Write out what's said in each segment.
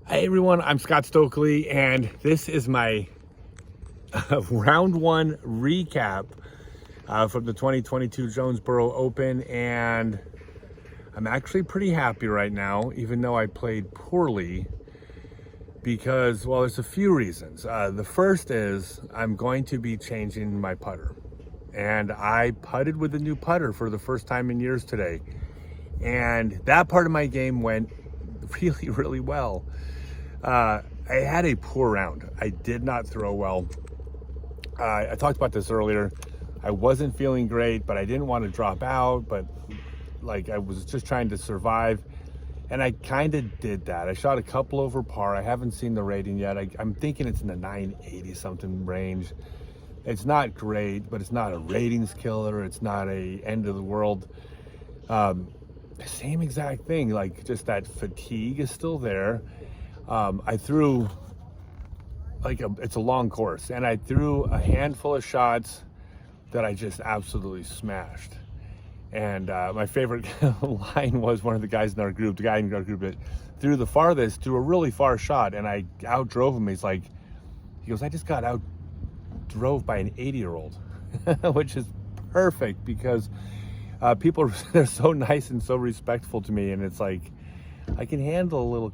Hey everyone, I'm Scott Stokely, and this is my round one recap from the 2022 Jonesboro Open, and I'm actually pretty happy right now, even though I played poorly, because, well, there's a few reasons. The first is I'm going to be changing my putter, and I putted with a new putter for the first time in years today, and that part of my game went really, really well. I had a poor round. I did not throw well. I talked about this earlier. I wasn't feeling great, but I didn't want to drop out, but like I was just trying to survive. And I kind of did that. I shot a couple over par. I haven't seen the rating yet. I'm thinking it's in the 980 something range. It's not great, but it's not a ratings killer. It's not a end of the world. Same exact thing, like just that fatigue is still there. I threw it's a long course, and I threw a handful of shots that I just absolutely smashed. And my favorite line was one of the guys in our group, the guy in our group that threw the farthest, threw a really far shot, and I outdrove him. He goes, I just got outdrove by an 80-year-old, which is perfect because people, they're so nice and so respectful to me, and it's like, I can handle a little,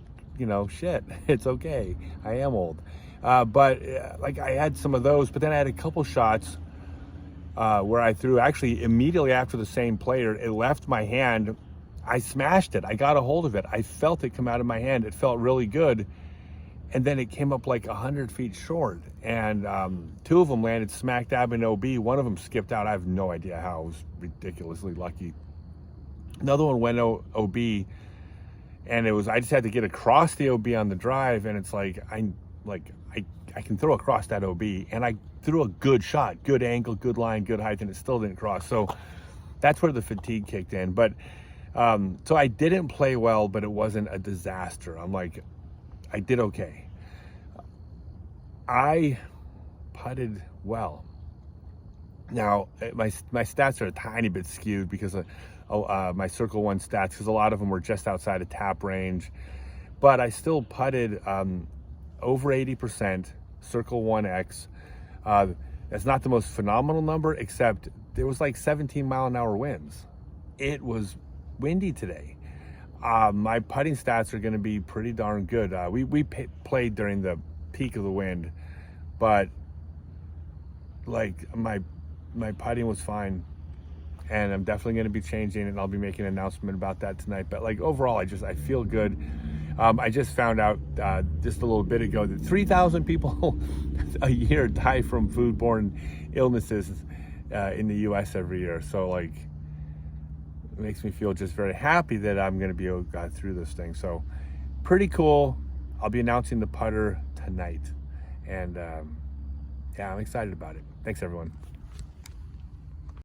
shit. It's okay. I am old. But I had some of those, but then I had a couple shots where I threw actually immediately after the same player. It left my hand. I smashed it. I got a hold of it. I felt it come out of my hand. It felt really good. And then it came up like 100 feet short. And two of them landed smack dab in OB. One of them skipped out. I have no idea how. I was ridiculously lucky. Another one went OB. And I just had to get across the OB on the drive, and it's like I can throw across that OB, and I threw a good shot, good angle, good line, good height, and it still didn't cross. So that's where the fatigue kicked in. But so I didn't play well, but it wasn't a disaster. I did okay. I putted well. Now my stats are a tiny bit skewed because of my Circle 1 stats, because a lot of them were just outside of tap range, but I still putted over 80%, Circle 1X. That's not the most phenomenal number, except there was like 17-mile-an-hour winds. It was windy today. My putting stats are going to be pretty darn good. We played during the peak of the wind, but my putting was fine. And I'm definitely going to be changing it, and I'll be making an announcement about that tonight. But overall, I feel good. I just found out just a little bit ago that 3,000 people a year die from foodborne illnesses in the U.S. every year. So it makes me feel just very happy that I'm going to be able to go through this thing. So pretty cool. I'll be announcing the putter tonight, and yeah, I'm excited about it. Thanks, everyone.